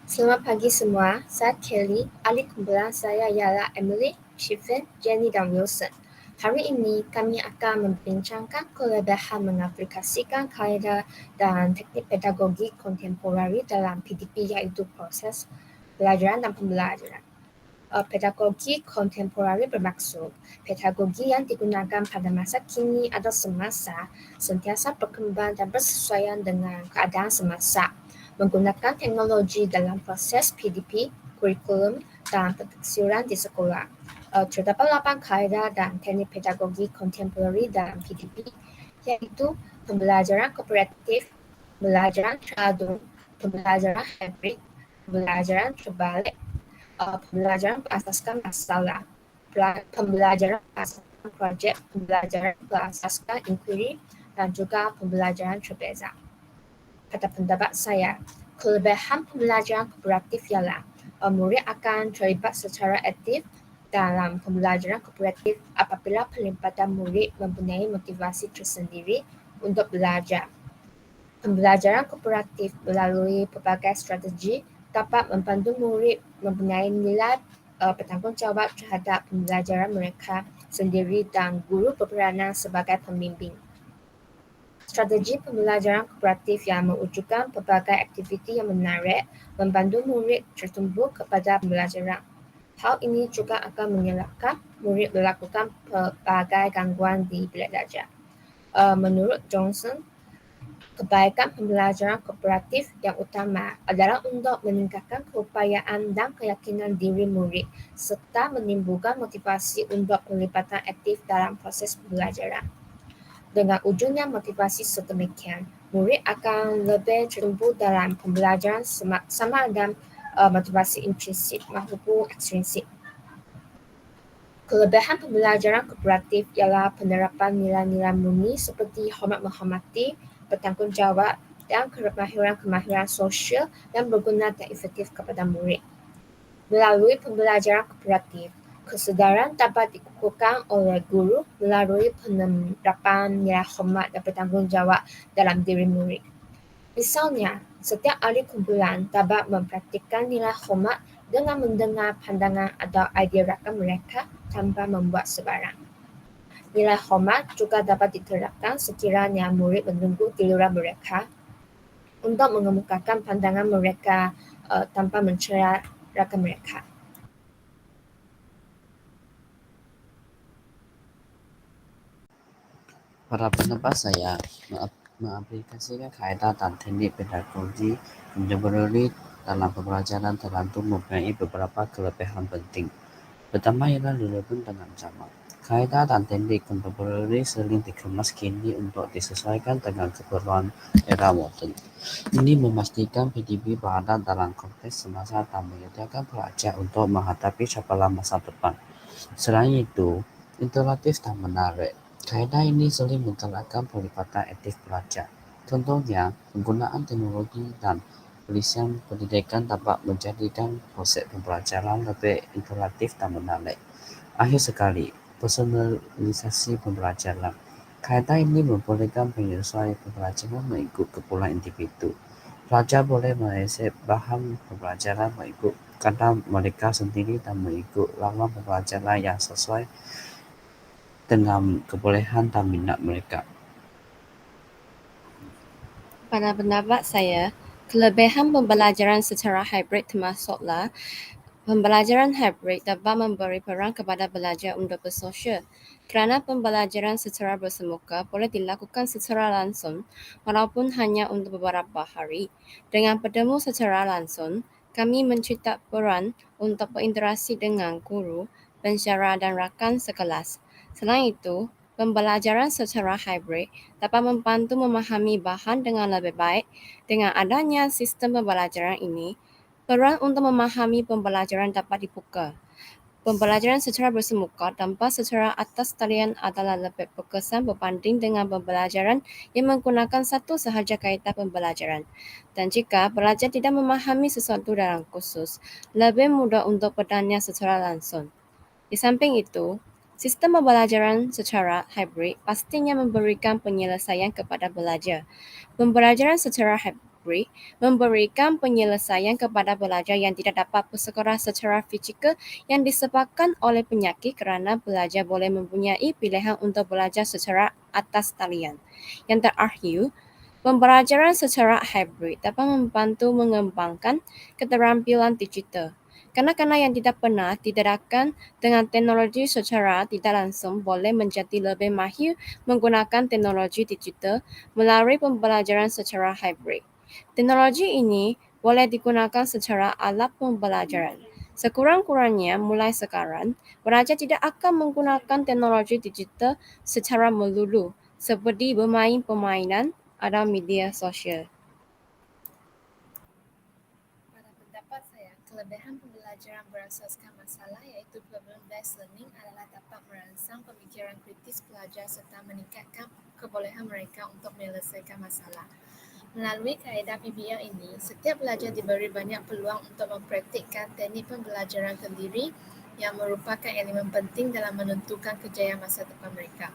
Selamat pagi semua, saya Kelly. Ahli kumpulan saya ialah Emily, Shifen, Jenny dan Wilson. Hari ini kami akan membincangkan kelebihan mengaplikasikan kaedah dan teknik pedagogi kontemporari dalam PDP iaitu proses pelajaran dan pembelajaran. Pedagogi kontemporari bermaksud pedagogi yang digunakan pada masa kini atau semasa sentiasa berkembang dan bersesuaian dengan keadaan semasa, menggunakan teknologi dalam proses PDP, kurikulum, dan penafsiran di sekolah. Terdapat 8 kaedah dan teknik pedagogi kontemporari dalam PDP, yaitu pembelajaran kooperatif, pembelajaran teradun, pembelajaran hybrid, pembelajaran terbalik, pembelajaran berasaskan masalah, pembelajaran berasaskan projek, pembelajaran berasaskan inquiry, dan juga pembelajaran terbeza. Pada pendapat saya, kelebihan pembelajaran kooperatif ialah murid akan terlibat secara aktif dalam pembelajaran kooperatif apabila pelibatan murid mempunyai motivasi tersendiri untuk belajar. Pembelajaran kooperatif melalui pelbagai strategi dapat membantu murid mempunyai nilai bertanggungjawab terhadap pembelajaran mereka sendiri dan guru berperanan sebagai pembimbing. Strategi pembelajaran kooperatif yang mewujudkan pelbagai aktiviti yang menarik membantu murid tertumbuh kepada pembelajaran. Hal ini juga akan menyebabkan murid melakukan pelbagai gangguan di bilik belajar. Menurut Johnson, kebaikan pembelajaran kooperatif yang utama adalah untuk meningkatkan keupayaan dan keyakinan diri murid serta menimbulkan motivasi untuk pelibatan aktif dalam proses pembelajaran. Dengan wujudnya motivasi sedemikian, murid akan lebih tertumbuh dalam pembelajaran sama ada motivasi intrinsik maupun ekstrinsik. Kelebihan pembelajaran kooperatif ialah penerapan nilai-nilai murni seperti hormat menghormati, bertanggungjawab, dan kemahiran-kemahiran sosial yang berguna dan efektif kepada murid. Melalui pembelajaran kooperatif, kesedaran dapat dikukuhkan oleh guru melalui penerapan nilai hormat dan bertanggungjawab dalam diri murid. Misalnya, setiap ahli kumpulan dapat mempraktikkan nilai hormat dengan mendengar pandangan atau idea rakan mereka tanpa membuat sebarang. Nilai hormat juga dapat diterapkan sekiranya murid menunggu giliran mereka untuk mengemukakan pandangan mereka tanpa mencerai rakan mereka. Pada pendapat saya, mengaplikasikan kaedah dan teknik pedagogi kontemporari dalam pembelajaran tentu mempunyai beberapa kelebihan penting. Pertama ialah relevan dengan zaman. Kaedah dan teknik kontemporari sering dikemas kini untuk disesuaikan dengan keperluan era moden. Ini memastikan PDP berada dalam konteks semasa dan menyediakan pelajar untuk menghadapi cabaran masa depan. Selain itu, interaktif dan menarik. Kaedah ini sering menggalakkan pelibatan aktif pelajar. Contohnya, penggunaan teknologi dan pelisian pendidikan dapat menjadikan proses pembelajaran lebih interaktif dan menarik. Akhir sekali, personalisasi pembelajaran. Kaedah ini membolehkan penyesuaian pembelajaran mengikut keperluan individu. Pelajar boleh mengakses bahan pembelajaran mengikut kadar mereka sendiri dan mengikut lawan pembelajaran yang sesuai dengan kebolehan dan minat mereka. Pada pendapat saya, kelebihan pembelajaran secara hybrid termasuklah pembelajaran hybrid dapat memberi peran kepada belajar untuk bersosial, kerana pembelajaran secara bersemuka boleh dilakukan secara langsung walaupun hanya untuk beberapa hari. Dengan bertemu secara langsung, kami mencetak peran untuk berinteraksi dengan guru, pensyarah dan rakan sekelas. Selain itu, pembelajaran secara hybrid dapat membantu memahami bahan dengan lebih baik. Dengan adanya sistem pembelajaran ini, peran untuk memahami pembelajaran dapat dibuka. Pembelajaran secara bersemuka tanpa secara atas talian adalah lebih berkesan berbanding dengan pembelajaran yang menggunakan satu sahaja kaedah pembelajaran. Dan jika pelajar tidak memahami sesuatu dalam khusus, lebih mudah untuk bertanya secara langsung. Di samping itu, sistem pembelajaran secara hybrid pastinya memberikan penyelesaian kepada pelajar. Pembelajaran secara hybrid hybrid memberikan penyelesaian kepada pelajar yang tidak dapat bersekolah secara fizikal yang disebabkan oleh penyakit kerana pelajar boleh mempunyai pilihan untuk belajar secara atas talian. Yang terakhir, pembelajaran secara hybrid dapat membantu mengembangkan keterampilan digital. Kanak-kanak yang tidak pernah didedahkan dengan teknologi secara tidak langsung boleh menjadi lebih mahir menggunakan teknologi digital melalui pembelajaran secara hybrid. Teknologi ini boleh digunakan secara alat pembelajaran. Sekurang-kurangnya mulai sekarang, pelajar tidak akan menggunakan teknologi digital secara melulu seperti bermain permainan atau media sosial. Pada pendapat saya, kelebihan pembelajaran berasaskan masalah iaitu problem-based learning adalah dapat merangsang pemikiran kritis pelajar serta meningkatkan kebolehan mereka untuk menyelesaikan masalah. Melalui kaedah PBL ini, setiap pelajar diberi banyak peluang untuk mempraktikkan teknik pembelajaran sendiri yang merupakan elemen penting dalam menentukan kejayaan masa depan mereka.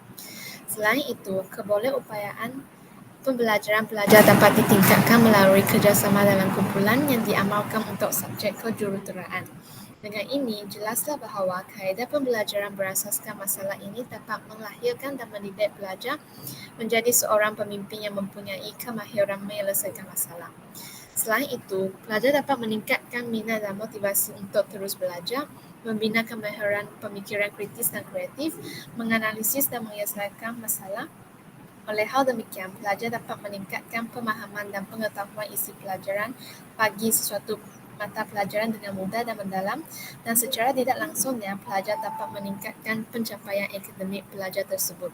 Selain itu, kebolehupayaan pembelajaran pelajar dapat ditingkatkan melalui kerjasama dalam kumpulan yang diamalkan untuk subjek kejuruteraan. Dengan ini, jelaslah bahawa kaedah pembelajaran berasaskan masalah ini dapat melahirkan dan mendidik pelajar menjadi seorang pemimpin yang mempunyai kemahiran menyelesaikan masalah. Selain itu, pelajar dapat meningkatkan minat dan motivasi untuk terus belajar, membina kemahiran pemikiran kritis dan kreatif, menganalisis dan menyelesaikan masalah. Oleh hal demikian, pelajar dapat meningkatkan pemahaman dan pengetahuan isi pelajaran bagi sesuatu mata pelajaran dengan mudah dan mendalam, dan secara tidak langsungnya pelajar dapat meningkatkan pencapaian akademik pelajar tersebut.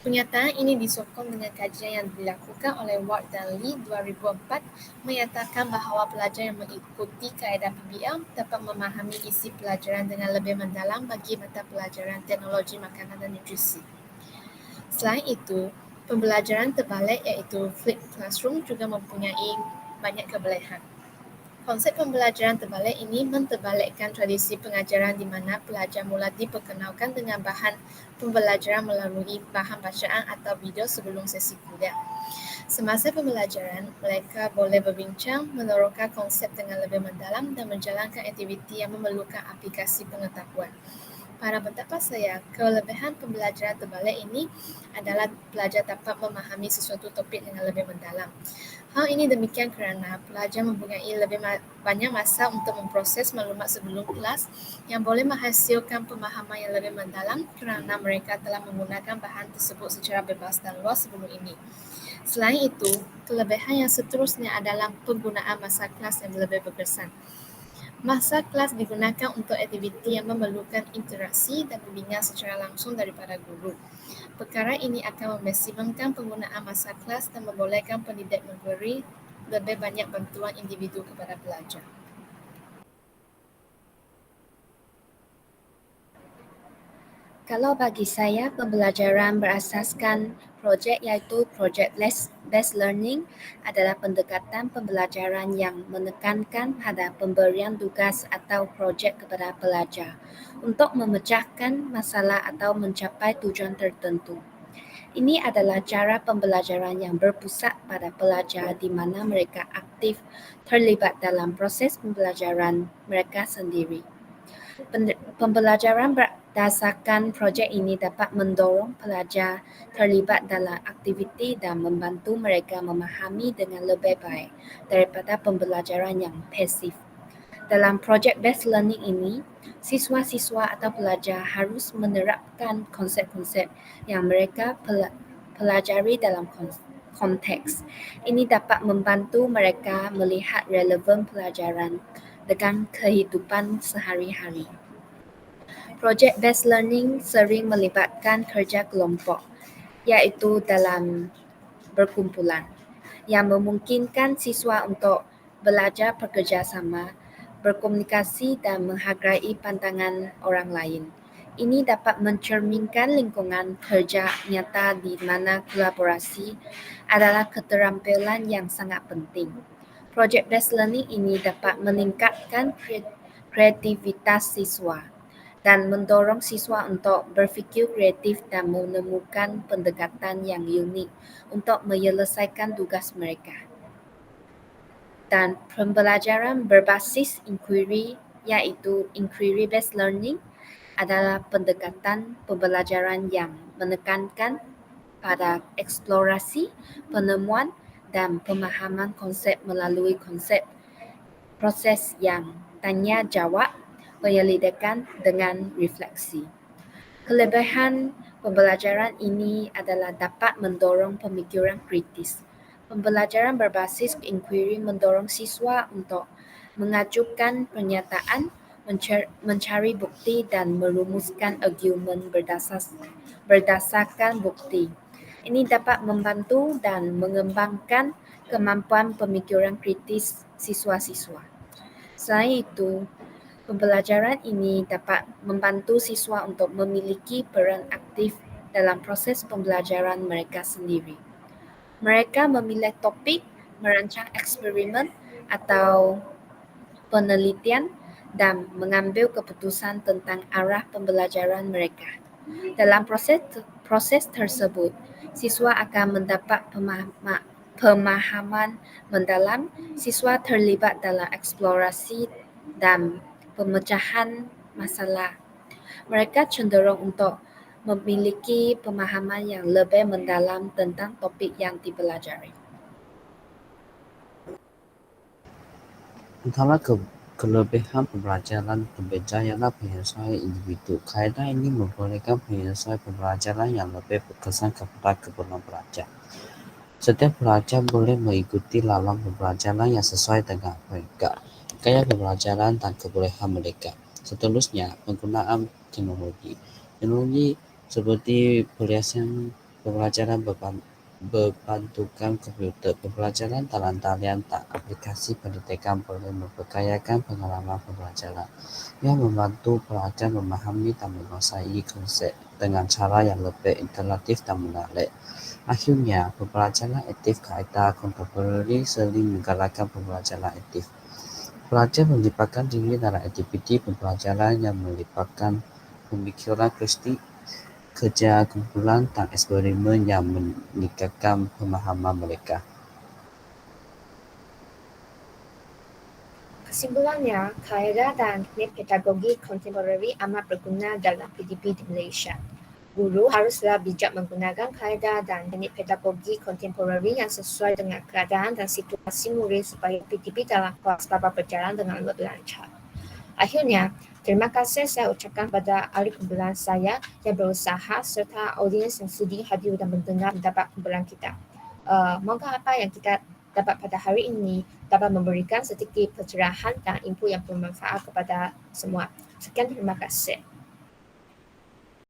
Pernyataan ini disokong dengan kajian yang dilakukan oleh Ward dan Lee 2004 menyatakan bahawa pelajar yang mengikuti kaedah PBL dapat memahami isi pelajaran dengan lebih mendalam bagi mata pelajaran teknologi makanan dan nutrisi. Selain itu, pembelajaran terbalik iaitu flipped classroom juga mempunyai banyak kebolehan. Konsep pembelajaran terbalik ini menterbalikkan tradisi pengajaran di mana pelajar mula diperkenalkan dengan bahan pembelajaran melalui bahan bacaan atau video sebelum sesi kuliah. Semasa pembelajaran, mereka boleh berbincang, menerangkan konsep dengan lebih mendalam dan menjalankan aktiviti yang memerlukan aplikasi pengetahuan. Pada pendapat saya, kelebihan pembelajaran terbalik ini adalah pelajar dapat memahami sesuatu topik dengan lebih mendalam. Hal ini demikian kerana pelajar mempunyai lebih banyak masa untuk memproses maklumat sebelum kelas yang boleh menghasilkan pemahaman yang lebih mendalam kerana mereka telah menggunakan bahan tersebut secara bebas dan luas sebelum ini. Selain itu, kelebihan yang seterusnya adalah penggunaan masa kelas yang lebih berkesan. Masa kelas digunakan untuk aktiviti yang memerlukan interaksi dan bimbingan secara langsung daripada guru. Perkara ini akan memaksimumkan penggunaan masa kelas dan membolehkan pendidik memberi lebih banyak bantuan individu kepada pelajar. Kalau bagi saya, pembelajaran berasaskan projek iaitu project based learning adalah pendekatan pembelajaran yang menekankan pada pemberian tugas atau projek kepada pelajar untuk memecahkan masalah atau mencapai tujuan tertentu. Ini adalah cara pembelajaran yang berpusat pada pelajar di mana mereka aktif terlibat dalam proses pembelajaran mereka sendiri. Pembelajaran berdasarkan projek ini dapat mendorong pelajar terlibat dalam aktiviti dan membantu mereka memahami dengan lebih baik daripada pembelajaran yang pasif. Dalam project-based learning ini, siswa-siswa atau pelajar harus menerapkan konsep-konsep yang mereka pelajari dalam konteks. Ini dapat membantu mereka melihat relevan pelajaran dengan kehidupan sehari-hari. Project-based learning sering melibatkan kerja kelompok, iaitu dalam berkumpulan, yang memungkinkan siswa untuk belajar bekerjasama, berkomunikasi dan menghargai pandangan orang lain. Ini dapat mencerminkan lingkungan kerja nyata di mana kolaborasi adalah keterampilan yang sangat penting. Project-based learning ini dapat meningkatkan kreativitas siswa dan mendorong siswa untuk berfikir kreatif dan menemukan pendekatan yang unik untuk menyelesaikan tugas mereka. dan pembelajaran berbasis inquiry iaitu inquiry based learning adalah pendekatan pembelajaran yang menekankan pada eksplorasi, penemuan dan pemahaman konsep melalui konsep proses yang tanya jawab, penyelidikan dengan refleksi. Kelebihan pembelajaran ini adalah dapat mendorong pemikiran kritis. Pembelajaran berbasis inquiry mendorong siswa untuk mengajukan pernyataan, mencari bukti dan merumuskan argumen berdasarkan bukti. Ini dapat membantu dan mengembangkan kemampuan pemikiran kritis siswa-siswa. Selain itu, pembelajaran ini dapat membantu siswa untuk memiliki peran aktif dalam proses pembelajaran mereka sendiri. Mereka memilih topik, merancang eksperimen atau penelitian dan mengambil keputusan tentang arah pembelajaran mereka. Dalam proses tersebut, siswa akan mendapat pemahaman mendalam, siswa terlibat dalam eksplorasi dan pemecahan masalah. Mereka cenderung untuk memiliki pemahaman yang lebih mendalam tentang topik yang dipelajari. Antara kelebihan pembelajaran berbeza ialah penyelesaian individu. Kaedah ini membolehkan penyelesaian pembelajaran yang lebih berkesan kepada keperluan pelajar. Setiap pelajar boleh mengikuti laluan pembelajaran yang sesuai dengan mereka, gaya pembelajaran dan kebolehan mereka. Seterusnya, penggunaan teknologi. Teknologi seperti perhiasan pembelajaran berbantukan komputer, pembelajaran dalam talian dan aplikasi pendidikan boleh memperkayakan pengalaman pembelajaran yang membantu pelajar memahami dan menguasai konsep dengan cara yang lebih interaktif dan menarik. Akhirnya, pembelajaran aktif kaedah kontemporari sering menggalakkan pembelajaran aktif. Pelajar melibatkan diri dalam aktiviti pembelajaran yang melibatkan pemikiran kritis, kerja kumpulan dan eksperimen yang meningkatkan pemahaman mereka. Kesimpulannya, kaedah dan teknik pedagogi kontemporari amat berguna dalam PDP di Malaysia. Guru haruslah bijak menggunakan kaedah dan teknik pedagogi kontemporari yang sesuai dengan keadaan dan situasi murid supaya PDP dalam kelas dapat berjalan dengan lebih lancar. Akhirnya, terima kasih saya ucapkan kepada ahli kumpulan saya yang berusaha serta audiens yang sudi hadir dan mendengar pendapat kumpulan kita. Moga apa yang kita dapat pada hari ini dapat memberikan sedikit pencerahan dan input yang bermanfaat kepada semua. Sekian, terima kasih.